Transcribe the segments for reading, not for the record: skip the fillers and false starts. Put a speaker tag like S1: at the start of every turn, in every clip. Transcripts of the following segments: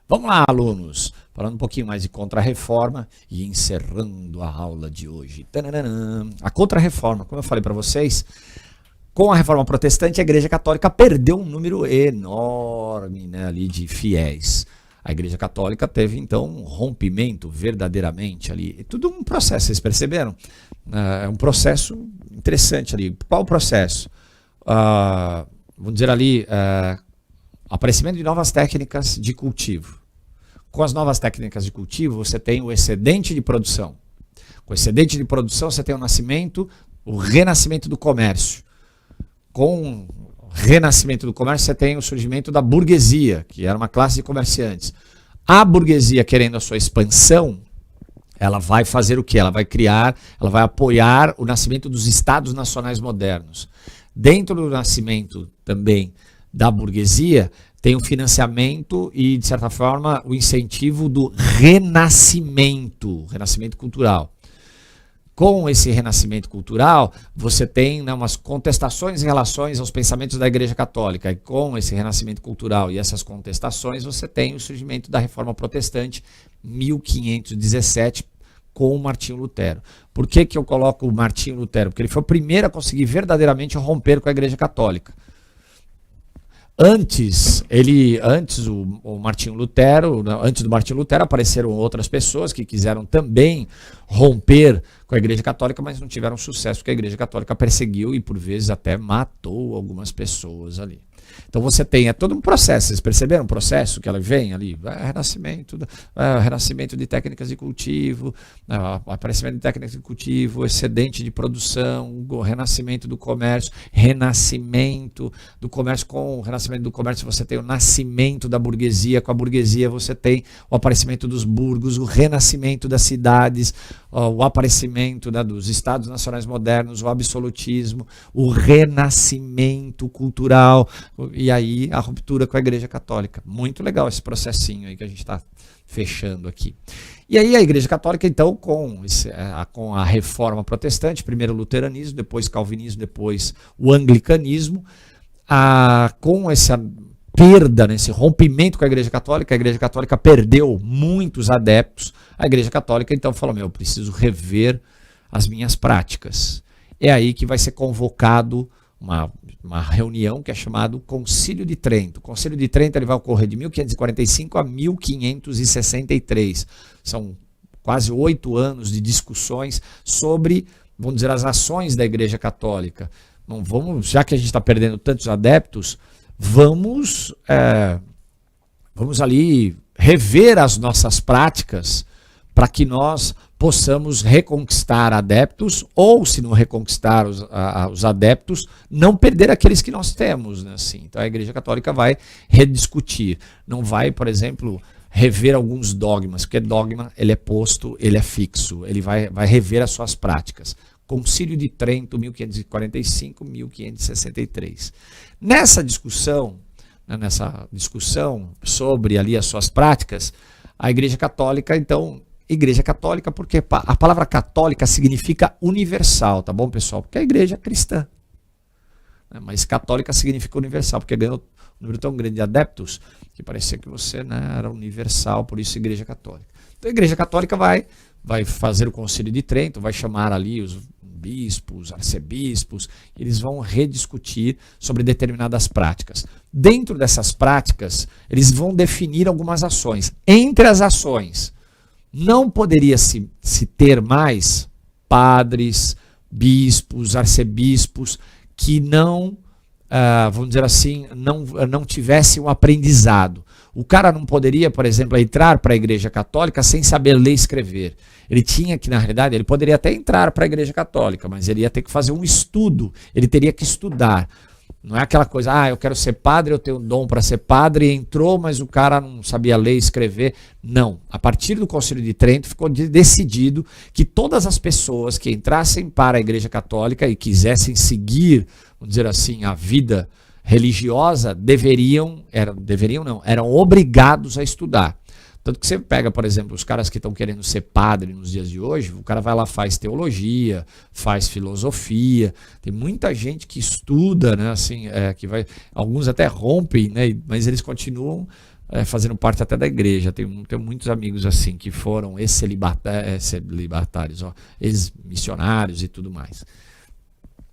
S1: Vamos lá, alunos, falando um pouquinho mais de Contra-Reforma e encerrando a aula de hoje. Tananana. A Contra-Reforma, como eu falei para vocês, com a Reforma Protestante, a Igreja Católica perdeu um número enorme, né, ali de fiéis. A Igreja Católica teve, então, um rompimento verdadeiramente ali. É tudo um processo, vocês perceberam? É um processo interessante ali. Qual o processo? Vamos dizer ali, aparecimento de novas técnicas de cultivo. Com as novas técnicas de cultivo, você tem o excedente de produção. Com o excedente de produção, você tem o nascimento, o renascimento do comércio. Com o renascimento do comércio, você tem o surgimento da burguesia, que era uma classe de comerciantes. A burguesia, querendo a sua expansão, ela vai fazer o quê? Ela vai criar, ela vai apoiar o nascimento dos estados nacionais modernos. Dentro do nascimento também da burguesia, tem o financiamento e, de certa forma, o incentivo do renascimento cultural. Com esse renascimento cultural, você tem, né, umas contestações em relação aos pensamentos da Igreja Católica. E com esse renascimento cultural e essas contestações, você tem o surgimento da Reforma Protestante, 1517, com o Martinho Lutero. Por que eu coloco o Martinho Lutero? Porque ele foi o primeiro a conseguir verdadeiramente romper com a Igreja Católica. Antes do Martinho Lutero apareceram outras pessoas que quiseram também romper com a Igreja Católica, mas não tiveram sucesso, porque a Igreja Católica perseguiu e por vezes até matou algumas pessoas ali. Então você tem, é todo um processo, vocês perceberam o processo que ela vem ali? Renascimento de técnicas de cultivo, aparecimento de técnicas de cultivo, excedente de produção, o renascimento do comércio, renascimento do comércio. Com o renascimento do comércio você tem o nascimento da burguesia, com a burguesia você tem o aparecimento dos burgos, o renascimento das cidades, o aparecimento, né, dos estados nacionais modernos, o absolutismo, o renascimento cultural, e aí a ruptura com a Igreja Católica. Muito legal esse processinho aí que a gente está fechando aqui. E aí a Igreja Católica, então, com a Reforma Protestante, primeiro o luteranismo, depois calvinismo, depois o anglicanismo, com essa perda, nesse rompimento com a Igreja Católica perdeu muitos adeptos. A Igreja Católica então falou, eu preciso rever as minhas práticas. É aí que vai ser convocado uma reunião que é chamado Concílio de Trento. O Concílio de Trento ele vai ocorrer de 1545 a 1563. São quase 8 anos de discussões sobre, vamos dizer, as ações da Igreja Católica. Não vamos, já que a gente está perdendo tantos adeptos, vamos ali rever as nossas práticas para que nós possamos reconquistar adeptos, ou se não reconquistar os adeptos, não perder aqueles que nós temos, né? Assim, então a Igreja Católica vai rediscutir, não vai, por exemplo, rever alguns dogmas, porque dogma ele é posto, ele é fixo, ele vai rever as suas práticas. Concílio de Trento, 1545, 1563. Nessa discussão sobre ali as suas práticas, a Igreja Católica, então, Igreja Católica, porque a palavra católica significa universal, tá bom, pessoal? Porque a igreja é cristã. Mas católica significa universal, porque ganhou um número tão grande de adeptos que parecia que você, né, era universal, por isso Igreja Católica. Então a Igreja Católica vai fazer o Concílio de Trento, vai chamar ali os bispos, arcebispos, e eles vão rediscutir sobre determinadas práticas. Dentro dessas práticas, eles vão definir algumas ações. Entre as ações, não poderia se ter mais padres, bispos, arcebispos que não, vamos dizer assim, não tivessem um aprendizado. O cara não poderia, por exemplo, entrar para a Igreja Católica sem saber ler e escrever. Ele tinha que, na realidade, ele poderia até entrar para a Igreja Católica, mas ele ia ter que fazer um estudo, ele teria que estudar. Não é aquela coisa, eu quero ser padre, eu tenho dom para ser padre, entrou, mas o cara não sabia ler e escrever. Não. A partir do Concílio de Trento ficou decidido que todas as pessoas que entrassem para a Igreja Católica e quisessem seguir, vamos dizer assim, a vida religiosa, eram obrigados a estudar. Tanto que você pega, por exemplo, os caras que estão querendo ser padre nos dias de hoje, o cara vai lá, faz teologia, faz filosofia, tem muita gente que estuda, né, assim, alguns até rompem, né, mas eles continuam fazendo parte até da igreja. Tenho muitos amigos assim que foram ex-celibatários, ex-missionários e tudo mais.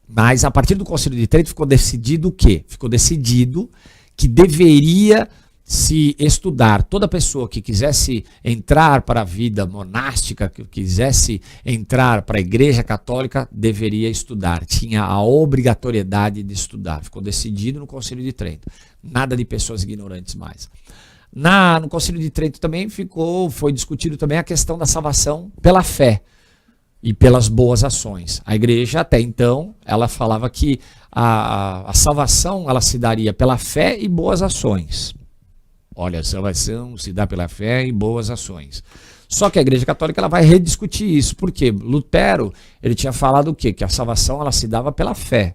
S1: Mas a partir do Concílio de Trento ficou decidido o quê? Ficou decidido que deveria se estudar. Toda pessoa que quisesse entrar para a vida monástica, que quisesse entrar para a Igreja Católica, deveria estudar. Tinha a obrigatoriedade de estudar. Ficou decidido no Concílio de Trento. Nada de pessoas ignorantes mais. No Concílio de Trento também foi discutido também a questão da salvação pela fé e pelas boas ações. A igreja até então, ela falava que a salvação ela se daria pela fé e boas ações. Olha, a salvação se dá pela fé e boas ações. Só que a Igreja Católica ela vai rediscutir isso. Por quê? Lutero ele tinha falado o quê? Que a salvação ela se dava pela fé.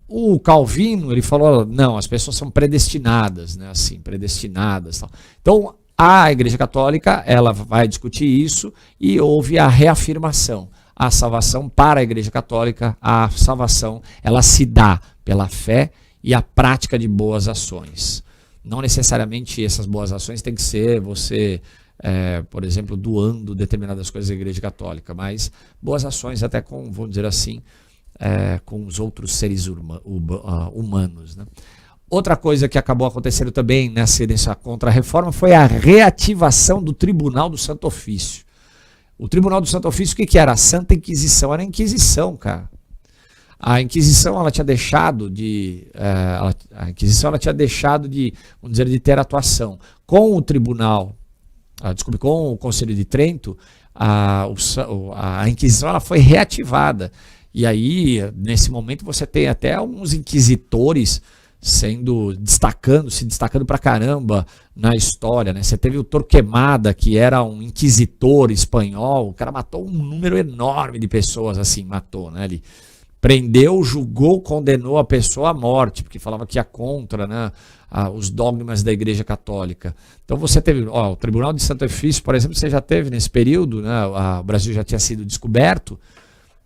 S1: O Calvino ele falou, não, as pessoas são predestinadas, né? Assim, predestinadas. Tal. Então, a Igreja Católica ela vai discutir isso e houve a reafirmação. A salvação para a Igreja Católica, a salvação ela se dá pela fé e a prática de boas ações. Não necessariamente essas boas ações tem que ser você, por exemplo, doando determinadas coisas à Igreja Católica, mas boas ações até com, vamos dizer assim, com os outros seres humanos. Né? Outra coisa que acabou acontecendo também nessa contra-reforma foi a reativação do Tribunal do Santo Ofício. O Tribunal do Santo Ofício, o que era? A Santa Inquisição. Era a Inquisição, cara. A Inquisição ela tinha deixado de vamos dizer, de ter atuação. Com o Tribunal, com o Concílio de Trento, a Inquisição ela foi reativada. E aí, nesse momento, você tem até alguns inquisitores se destacando pra caramba na história, né? Você teve o Torquemada, que era um inquisitor espanhol, o cara matou um número enorme de pessoas, assim, matou, né? Ele prendeu, julgou, condenou a pessoa à morte, porque falava que ia contra, né, os dogmas da Igreja Católica. Então você teve, o Tribunal de Santo Ofício, por exemplo, você já teve nesse período, né, o Brasil já tinha sido descoberto,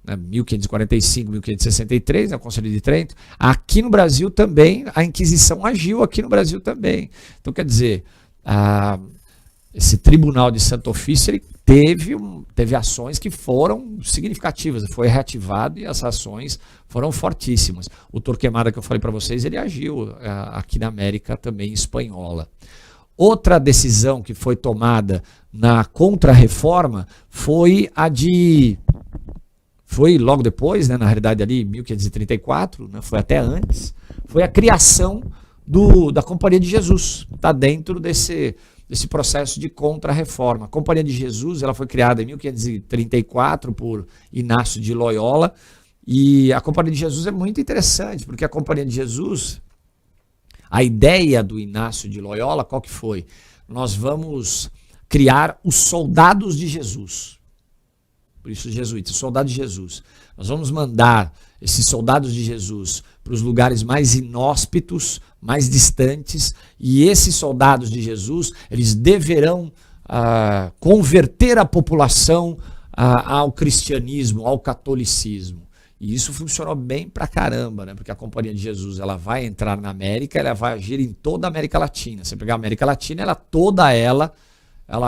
S1: 1545, 1563, o Concílio de Trento. Aqui no Brasil também, a Inquisição agiu aqui no Brasil também. Então, quer dizer, esse Tribunal de Santo Ofício ele teve ações que foram significativas, foi reativado e as ações foram fortíssimas. O Torquemada que eu falei para vocês, ele agiu aqui na América também espanhola. Outra decisão que foi tomada na Contra-Reforma foi foi logo depois, né, na realidade ali, 1534, né, foi até antes, foi a criação da Companhia de Jesus. Está dentro desse processo de Contra-Reforma. A Companhia de Jesus ela foi criada em 1534 por Inácio de Loyola, e a Companhia de Jesus é muito interessante, porque a Companhia de Jesus, a ideia do Inácio de Loyola, qual que foi? Nós vamos criar os soldados de Jesus. Por isso, jesuítas, soldados de Jesus. Nós vamos mandar esses soldados de Jesus para os lugares mais inóspitos, mais distantes, e esses soldados de Jesus, eles deverão converter a população ao cristianismo, ao catolicismo. E isso funcionou bem pra caramba, né? Porque a Companhia de Jesus ela vai entrar na América, ela vai agir em toda a América Latina. Você pegar a América Latina, toda ela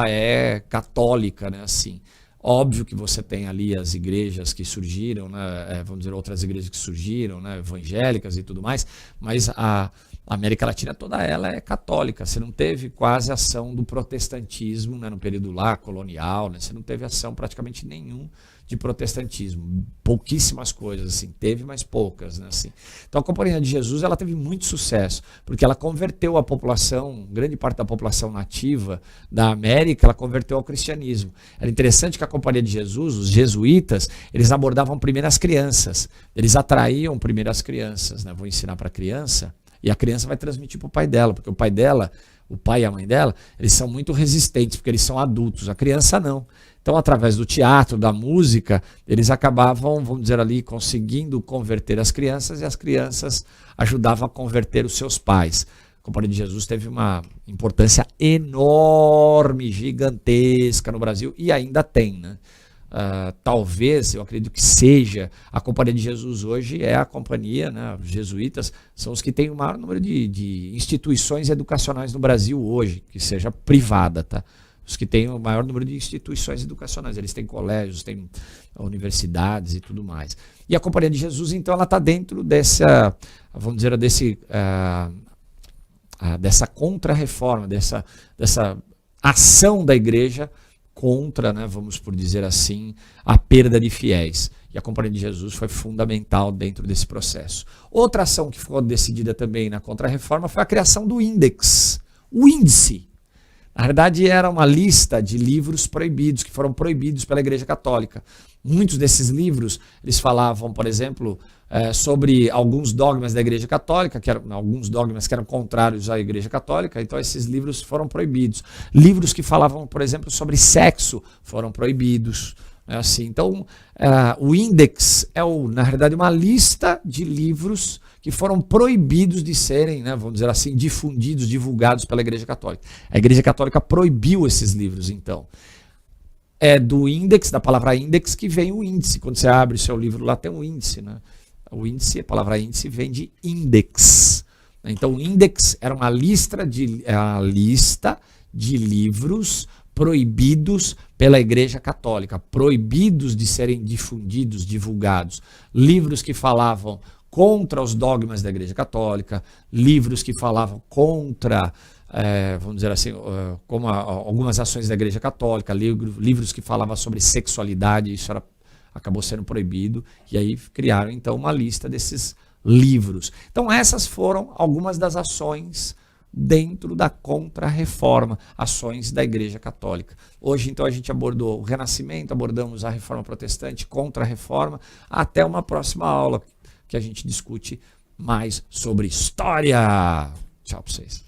S1: é católica, né? Assim. Óbvio que você tem ali as igrejas que surgiram, né, vamos dizer, outras igrejas que surgiram, né, evangélicas e tudo mais, mas a América Latina toda ela é católica. Você não teve quase ação do protestantismo, né, no período lá colonial, né, você não teve ação praticamente nenhum de protestantismo. Pouquíssimas coisas, assim, teve, mas poucas, né, assim. Então a Companhia de Jesus ela teve muito sucesso, porque ela converteu a população, grande parte da população nativa da América, ela converteu ao cristianismo. Era interessante que a Companhia de Jesus, os jesuítas, eles abordavam primeiro as crianças, eles atraíam primeiro as crianças, né, vou ensinar para a criança, e a criança vai transmitir para o pai dela, porque o pai e a mãe dela, eles são muito resistentes, porque eles são adultos, a criança não. Então, através do teatro, da música, eles acabavam, vamos dizer ali, conseguindo converter as crianças, e as crianças ajudavam a converter os seus pais. A Companhia de Jesus teve uma importância enorme, gigantesca no Brasil, e ainda tem, né? talvez, eu acredito que seja, a Companhia de Jesus hoje é a companhia, né, os jesuítas são os que têm o maior número de instituições educacionais no Brasil hoje, que seja privada, tá? Os que têm o maior número de instituições educacionais, eles têm colégios, têm universidades e tudo mais. E a Companhia de Jesus, então, ela está dentro dessa, vamos dizer, dessa contra-reforma, dessa ação da igreja contra, né, vamos por dizer assim, a perda de fiéis. E a Companhia de Jesus foi fundamental dentro desse processo. Outra ação que ficou decidida também na Contra-Reforma foi a criação do Índex, o índice. Na verdade, era uma lista de livros proibidos, que foram proibidos pela Igreja Católica. Muitos desses livros, eles falavam, por exemplo, sobre alguns dogmas da Igreja Católica, alguns dogmas que eram contrários à Igreja Católica, então esses livros foram proibidos. Livros que falavam, por exemplo, sobre sexo foram proibidos. Assim. Então, o Índex é, na verdade, uma lista de livros que foram proibidos de serem, né, vamos dizer assim, difundidos, divulgados pela Igreja Católica. A Igreja Católica proibiu esses livros, então. É do índex, da palavra índex, que vem o índice. Quando você abre o seu livro, lá tem um índice, né? O índice, a palavra índice vem de index. Então, o index era uma lista de livros proibidos pela Igreja Católica, proibidos de serem difundidos, divulgados. Livros que falavam contra os dogmas da Igreja Católica, livros que falavam contra, vamos dizer assim, como algumas ações da Igreja Católica, livros que falavam sobre sexualidade, isso acabou sendo proibido, e aí criaram então uma lista desses livros. Então essas foram algumas das ações dentro da Contra-Reforma, ações da Igreja Católica. Hoje, então, a gente abordou o Renascimento, abordamos a Reforma Protestante, Contra-Reforma, até uma próxima aula que a gente discute mais sobre história. Tchau para vocês.